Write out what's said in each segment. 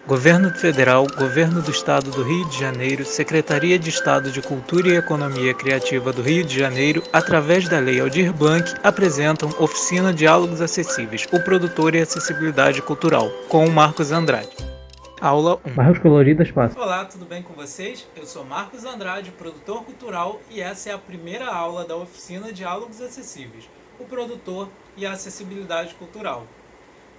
Governo Federal, Governo do Estado do Rio de Janeiro, Secretaria de Estado de Cultura e Economia Criativa do Rio de Janeiro, através da Lei Aldir Blanc, apresentam Oficina Diálogos Acessíveis, o produtor e acessibilidade cultural, com o Marcos Andrade. Aula 1. Barras coloridas passam. Olá, tudo bem com vocês? Eu sou Marcos Andrade, produtor cultural, e essa é a primeira aula da Oficina Diálogos Acessíveis, o produtor e a acessibilidade cultural.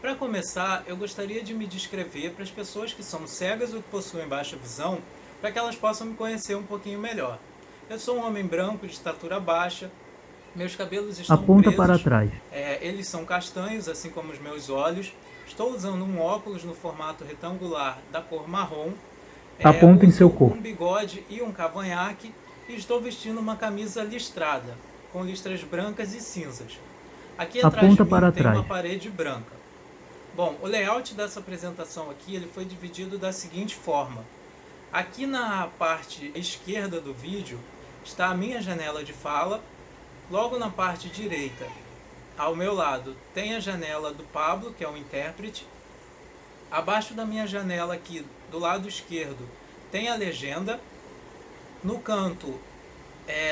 Para começar, eu gostaria de me descrever para as pessoas que são cegas ou que possuem baixa visão, para que elas possam me conhecer um pouquinho melhor. Eu sou um homem branco de estatura baixa, meus cabelos estão Aponta presos, para trás. Eles são castanhos, assim como os meus olhos. Estou usando um óculos no formato retangular da cor marrom. Aponta em seu Uso corpo. um bigode e um cavanhaque e estou vestindo uma camisa listrada, com listras brancas e cinzas. Aqui atrás de Aponta mim para tem trás. uma parede branca. Bom, o layout dessa apresentação aqui ele foi dividido da seguinte forma. Aqui na parte esquerda do vídeo está a minha janela de fala. Logo na parte direita, ao meu lado, tem a janela do Pablo, que é o intérprete. Abaixo da minha janela aqui, do lado esquerdo, tem a legenda. No canto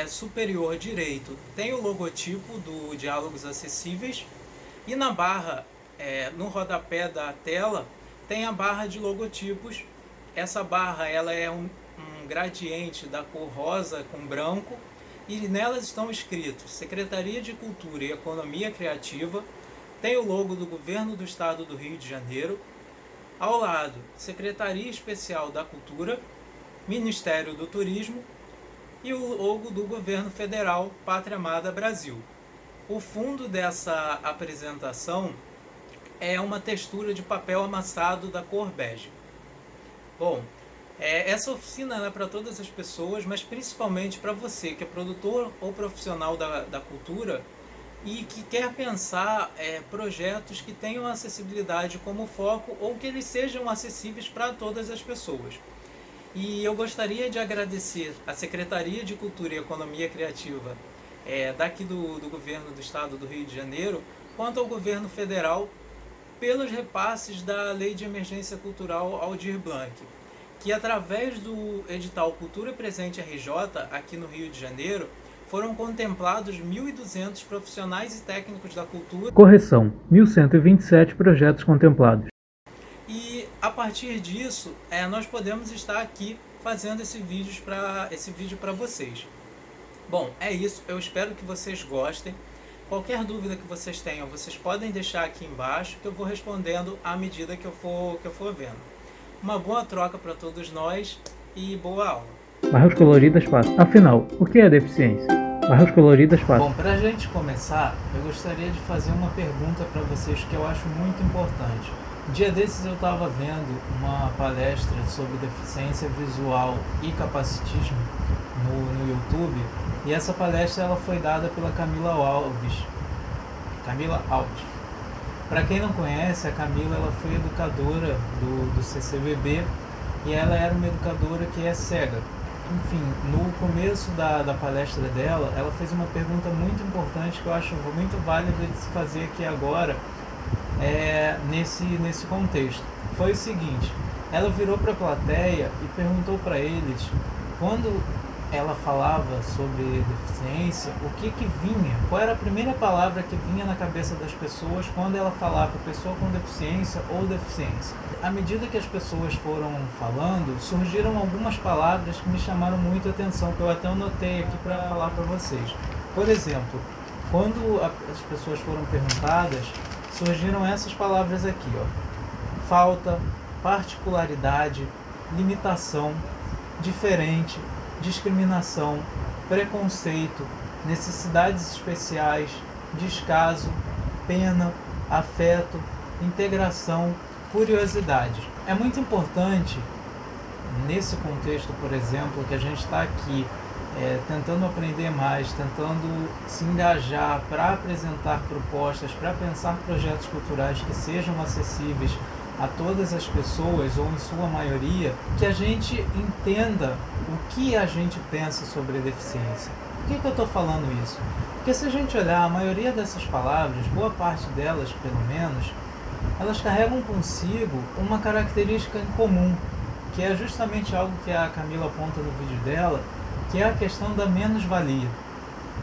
superior direito tem o logotipo do Diálogos Acessíveis. E na barra, no rodapé da tela, tem a barra de logotipos. Essa barra ela é um gradiente da cor rosa com branco. E nelas estão escritos Secretaria de Cultura e Economia Criativa, tem o logo do Governo do Estado do Rio de Janeiro, ao lado, Secretaria Especial da Cultura, Ministério do Turismo e o logo do Governo Federal, Pátria Amada Brasil. O fundo dessa apresentação é uma textura de papel amassado da cor bege. Bom, essa oficina é para todas as pessoas, mas principalmente para você que é produtor ou profissional da cultura e que quer pensar projetos que tenham acessibilidade como foco ou que eles sejam acessíveis para todas as pessoas. E eu gostaria de agradecer à Secretaria de Cultura e Economia Criativa daqui do Governo do Estado do Rio de Janeiro, quanto ao Governo Federal pelos repasses da Lei de Emergência Cultural Aldir Blanc, que através do edital Cultura Presente RJ, aqui no Rio de Janeiro, foram contemplados 1.200 profissionais e técnicos da cultura. Correção, 1.127 projetos contemplados. E a partir disso, nós podemos estar aqui fazendo esse vídeo para vocês. Bom, é isso. Eu espero que vocês gostem. Qualquer dúvida que vocês tenham, vocês podem deixar aqui embaixo, que eu vou respondendo à medida que eu for vendo. Uma boa troca para todos nós e boa aula. Barras coloridas passam. Afinal, o que é deficiência? Barras coloridas passam. Bom, para a gente começar, eu gostaria de fazer uma pergunta para vocês que eu acho muito importante. Um dia desses eu estava vendo uma palestra sobre deficiência visual e capacitismo no YouTube, e essa palestra ela foi dada pela Camila Alves. Para quem não conhece, a Camila ela foi educadora do CCBB e ela era uma educadora que é cega. Enfim, no começo da palestra dela, ela fez uma pergunta muito importante que eu acho muito válida de se fazer aqui agora, nesse contexto. Foi o seguinte, ela virou para a plateia e perguntou para eles, quando ela falava sobre deficiência, o que vinha? Qual era a primeira palavra que vinha na cabeça das pessoas quando ela falava pessoa com deficiência ou deficiência? À medida que as pessoas foram falando, surgiram algumas palavras que me chamaram muito a atenção, que eu até anotei aqui para falar para vocês. Por exemplo, quando as pessoas foram perguntadas, surgiram essas palavras aqui, ó: falta, particularidade, limitação, diferente, discriminação, preconceito, necessidades especiais, descaso, pena, afeto, integração, curiosidade. É muito importante, nesse contexto, por exemplo, que a gente está aqui tentando aprender mais, tentando se engajar para apresentar propostas, para pensar projetos culturais que sejam acessíveis a todas as pessoas, ou em sua maioria, que a gente entenda o que a gente pensa sobre a deficiência. Por que eu estou falando isso? Porque se a gente olhar a maioria dessas palavras, boa parte delas pelo menos, elas carregam consigo uma característica em comum, que é justamente algo que a Camila aponta no vídeo dela, que é a questão da menos-valia.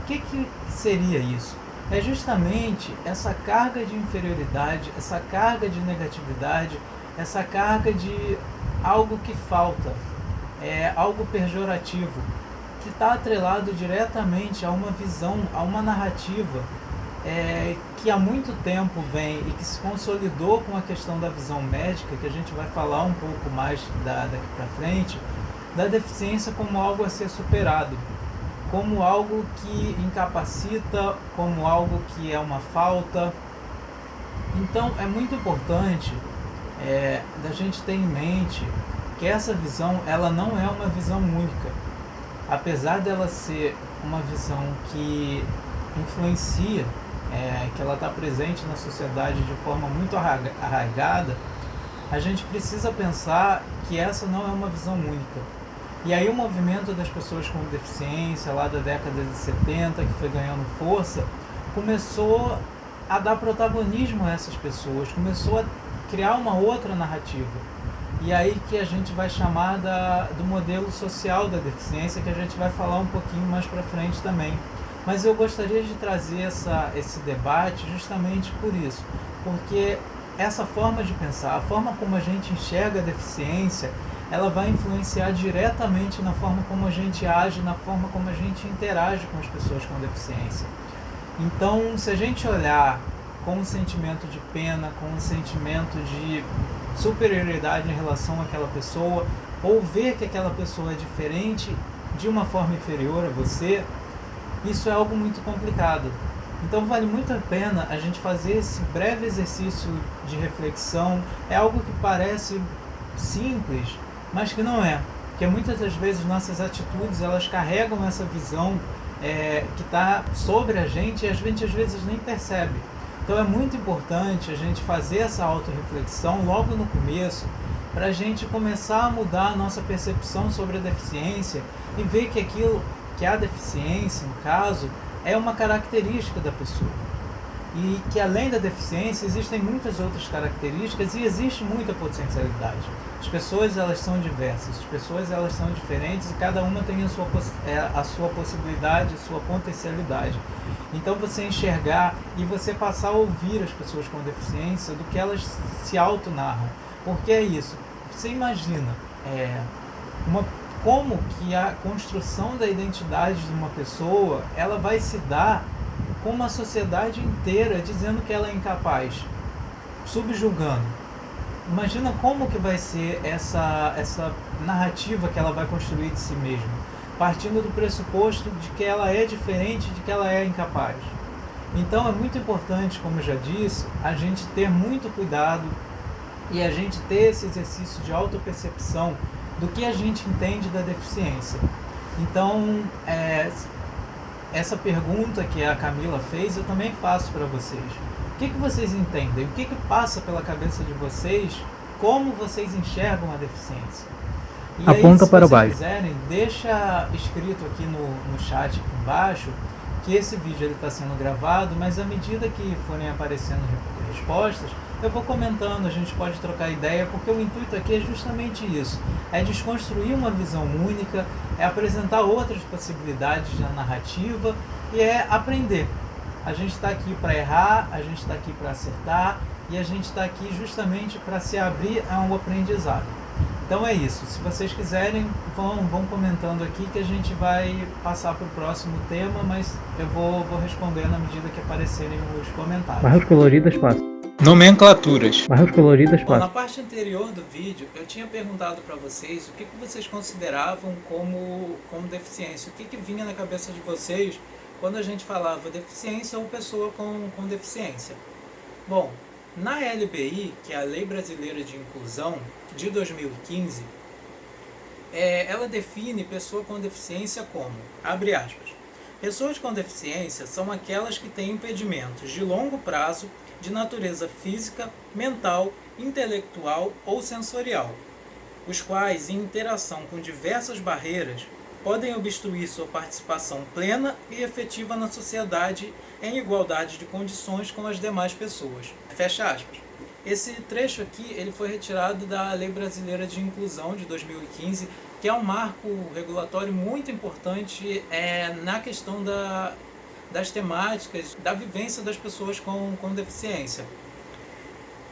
O que seria isso? É justamente essa carga de inferioridade, essa carga de negatividade, essa carga de algo que falta, algo pejorativo, que está atrelado diretamente a uma visão, a uma narrativa que há muito tempo vem e que se consolidou com a questão da visão médica, que a gente vai falar um pouco mais daqui para frente, da deficiência como algo a ser superado, como algo que incapacita, como algo que é uma falta. Então é muito importante da gente ter em mente que essa visão ela não é uma visão única. Apesar dela ser uma visão que influencia, que ela está presente na sociedade de forma muito arraigada, a gente precisa pensar que essa não é uma visão única. E aí o movimento das pessoas com deficiência, lá da década de 70, que foi ganhando força, começou a dar protagonismo a essas pessoas, começou a criar uma outra narrativa. E aí que a gente vai chamar do modelo social da deficiência, que a gente vai falar um pouquinho mais para frente também. Mas eu gostaria de trazer esse debate justamente por isso, porque essa forma de pensar, a forma como a gente enxerga a deficiência, ela vai influenciar diretamente na forma como a gente age, na forma como a gente interage com as pessoas com deficiência. Então, se a gente olhar com um sentimento de pena, com um sentimento de superioridade em relação àquela pessoa, ou ver que aquela pessoa é diferente de uma forma inferior a você, isso é algo muito complicado. Então vale muito a pena a gente fazer esse breve exercício de reflexão. É algo que parece simples, mas que não é. Porque muitas das vezes nossas atitudes elas carregam essa visão que está sobre a gente e a gente às vezes nem percebe. Então é muito importante a gente fazer essa autorreflexão logo no começo, para a gente começar a mudar a nossa percepção sobre a deficiência e ver que a deficiência, no caso, é uma característica da pessoa. E que além da deficiência existem muitas outras características e existe muita potencialidade. As pessoas elas são diversas, as pessoas elas são diferentes e cada uma tem a sua possibilidade, a sua potencialidade. Então você enxergar e você passar a ouvir as pessoas com deficiência do que elas se auto-narram. Porque é isso. Você imagina como que a construção da identidade de uma pessoa ela vai se dar com uma sociedade inteira dizendo que ela é incapaz, subjugando. Imagina como que vai ser essa narrativa que ela vai construir de si mesma, partindo do pressuposto de que ela é diferente, de que ela é incapaz. Então é muito importante, como eu já disse, a gente ter muito cuidado e a gente ter esse exercício de autopercepção do que a gente entende da deficiência. Então, essa pergunta que a Camila fez, eu também faço para vocês. O que vocês entendem? O que passa pela cabeça de vocês? Como vocês enxergam a deficiência? E Aponta aí, para se vocês baixo. quiserem, deixa escrito aqui no chat aqui embaixo que esse vídeo está sendo gravado, mas à medida que forem aparecendo respostas, eu vou comentando, a gente pode trocar ideia, porque o intuito aqui é justamente isso, é desconstruir uma visão única, é apresentar outras possibilidades na narrativa e é aprender. A gente está aqui para errar, a gente está aqui para acertar e a gente está aqui justamente para se abrir a um aprendizado. Então é isso, se vocês quiserem, vão comentando aqui que a gente vai passar para o próximo tema, mas eu vou responder na medida que aparecerem os comentários. Barras coloridas passam. Nomenclaturas. Barras coloridas Bom, na passam. parte anterior do vídeo, eu tinha perguntado para vocês o que vocês consideravam como deficiência, o que vinha na cabeça de vocês quando a gente falava deficiência ou pessoa com deficiência. Bom, na LBI, que é a Lei Brasileira de Inclusão, de 2015, ela define pessoa com deficiência como, abre aspas, pessoas com deficiência são aquelas que têm impedimentos de longo prazo de natureza física, mental, intelectual ou sensorial, os quais, em interação com diversas barreiras, podem obstruir sua participação plena e efetiva na sociedade em igualdade de condições com as demais pessoas. Fecha aspas. Esse trecho aqui ele foi retirado da Lei Brasileira de Inclusão de 2015, que é um marco regulatório muito importante na questão das temáticas, da vivência das pessoas com deficiência.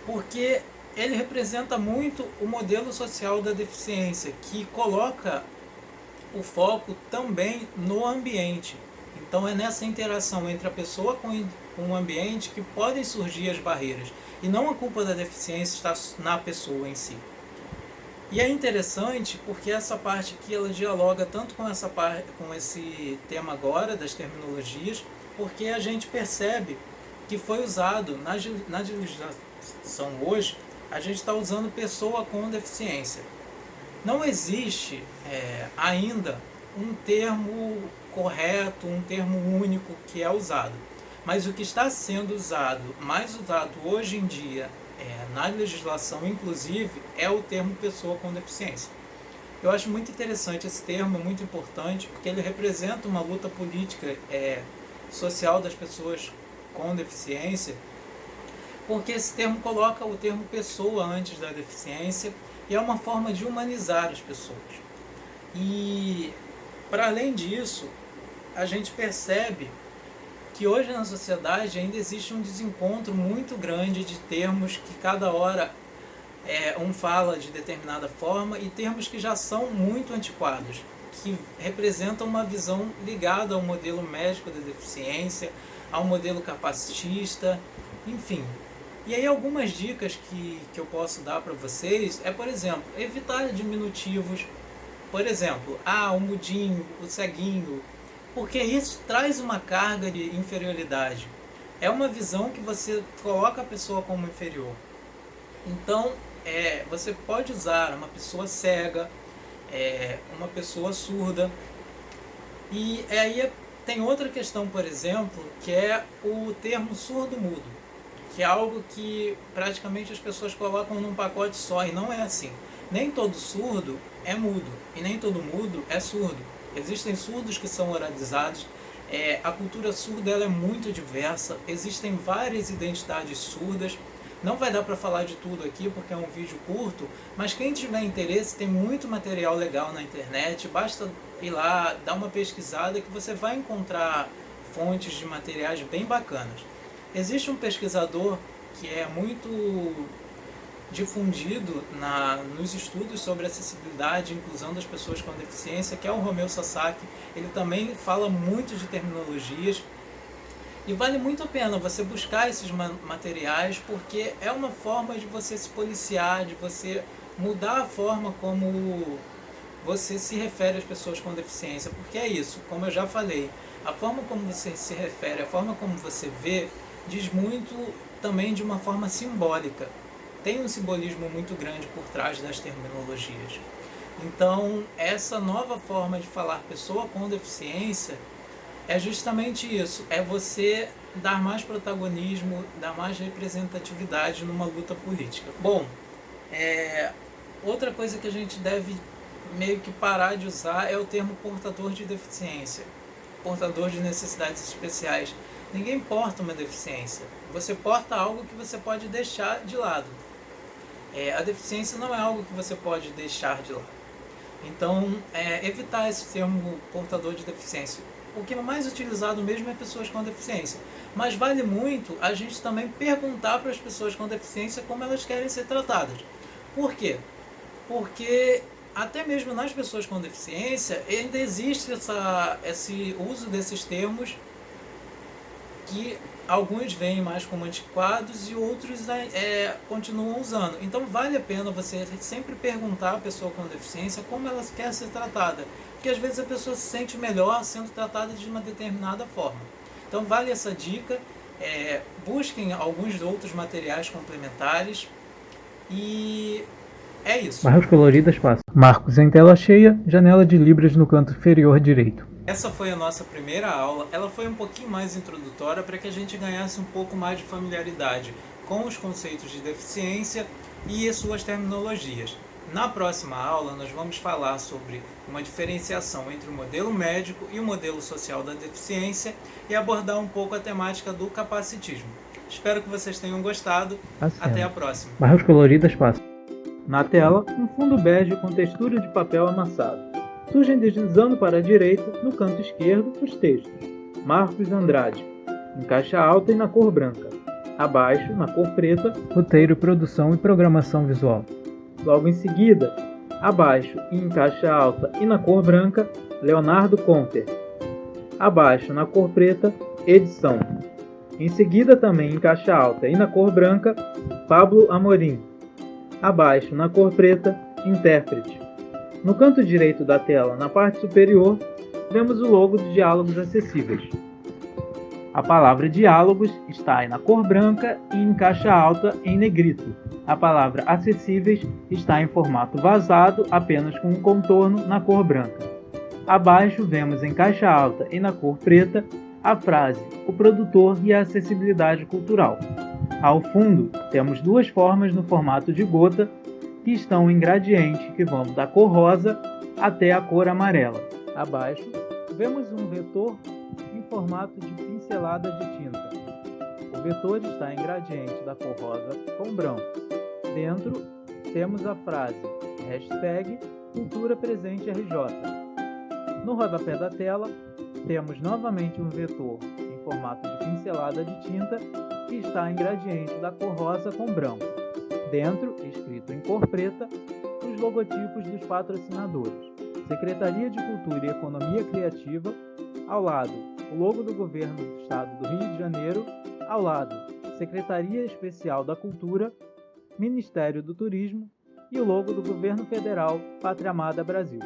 Porque ele representa muito o modelo social da deficiência, que coloca o foco também no ambiente. Então é nessa interação entre a pessoa com o ambiente que podem surgir as barreiras. E não a culpa da deficiência está na pessoa em si. E é interessante porque essa parte aqui ela dialoga tanto com esse tema agora das terminologias, porque a gente percebe que foi usado na legislação hoje, a gente está usando pessoa com deficiência. Não existe ainda um termo correto, um termo único que é usado. Mas o que está sendo mais usado hoje em dia na legislação, inclusive, é o termo pessoa com deficiência. Eu acho muito interessante esse termo, muito importante, porque ele representa uma luta política social das pessoas com deficiência, porque esse termo coloca o termo pessoa antes da deficiência e é uma forma de humanizar as pessoas. E, para além disso, a gente percebe que hoje na sociedade ainda existe um desencontro muito grande de termos que cada hora um fala de determinada forma e termos que já são muito antiquados, que representam uma visão ligada ao modelo médico da deficiência, ao modelo capacitista, enfim. E aí algumas dicas que eu posso dar para vocês por exemplo, evitar diminutivos, por exemplo, o mudinho, o ceguinho, porque isso traz uma carga de inferioridade. É uma visão que você coloca a pessoa como inferior. Então, você pode usar uma pessoa cega, uma pessoa surda. E aí tem outra questão, por exemplo, que é o termo surdo-mudo, que é algo que praticamente as pessoas colocam num pacote só, e não é assim. Nem todo surdo é mudo, e nem todo mudo é surdo. Existem surdos que são oralizados, a cultura surda ela é muito diversa, existem várias identidades surdas. Não vai dar para falar de tudo aqui porque é um vídeo curto, mas quem tiver interesse tem muito material legal na internet, basta ir lá, dar uma pesquisada que você vai encontrar fontes de materiais bem bacanas. Existe um pesquisador que é muito difundido nos estudos sobre acessibilidade e inclusão das pessoas com deficiência, que é o Romeu Sasaki. Ele também fala muito de terminologias e vale muito a pena você buscar esses materiais, porque é uma forma de você se policiar, de você mudar a forma como você se refere às pessoas com deficiência, porque é isso, como eu já falei, a forma como você se refere, a forma como você vê, diz muito também de uma forma simbólica. Tem um simbolismo muito grande por trás das terminologias. Então, essa nova forma de falar pessoa com deficiência é justamente isso, é você dar mais protagonismo, dar mais representatividade numa luta política. Bom, outra coisa que a gente deve meio que parar de usar é o termo portador de deficiência, portador de necessidades especiais. Ninguém porta uma deficiência, você porta algo que você pode deixar de lado. A deficiência não é algo que você pode deixar de lado. Então, evitar esse termo portador de deficiência. O que é mais utilizado mesmo é pessoas com deficiência. Mas vale muito a gente também perguntar para as pessoas com deficiência como elas querem ser tratadas. Por quê? Porque até mesmo nas pessoas com deficiência ainda existe esse uso desses termos que alguns veem mais como antiquados e outros continuam usando. Então vale a pena você sempre perguntar à pessoa com deficiência como ela quer ser tratada, porque às vezes a pessoa se sente melhor sendo tratada de uma determinada forma. Então vale essa dica, busquem alguns outros materiais complementares e é isso. Barras coloridas passam. Marcos em tela cheia, janela de Libras no canto inferior direito. Essa foi a nossa primeira aula, ela foi um pouquinho mais introdutória para que a gente ganhasse um pouco mais de familiaridade com os conceitos de deficiência e as suas terminologias. Na próxima aula nós vamos falar sobre uma diferenciação entre o modelo médico e o modelo social da deficiência e abordar um pouco a temática do capacitismo. Espero que vocês tenham gostado. Até a próxima. Barras coloridas passam. Na tela, um fundo bege com textura de papel amassado. Surgem deslizando para a direita, no canto esquerdo, os textos. Marcos Andrade, em caixa alta e na cor branca. Abaixo, na cor preta, roteiro, produção e programação visual. Logo em seguida, abaixo e em caixa alta e na cor branca, Leonardo Conter. Abaixo, na cor preta, edição. Em seguida, também em caixa alta e na cor branca, Pablo Amorim. Abaixo, na cor preta, intérprete. No canto direito da tela, na parte superior, vemos o logo de Diálogos Acessíveis. A palavra Diálogos está na cor branca e em caixa alta em negrito. A palavra Acessíveis está em formato vazado, apenas com um contorno na cor branca. Abaixo vemos em caixa alta e na cor preta a frase "O produtor e a acessibilidade cultural". Ao fundo, temos duas formas no formato de gota que estão em gradiente que vão da cor rosa até a cor amarela. Abaixo, vemos um vetor em formato de pincelada de tinta. O vetor está em gradiente da cor rosa com branco. Dentro, temos a frase #CulturaPresenteRJ. No rodapé da tela, temos novamente um vetor em formato de pincelada de tinta que está em gradiente da cor rosa com branco. Dentro, escrito em cor preta, os logotipos dos patrocinadores. Secretaria de Cultura e Economia Criativa, ao lado, o logo do Governo do Estado do Rio de Janeiro, ao lado, Secretaria Especial da Cultura, Ministério do Turismo e o logo do Governo Federal Pátria Amada Brasil.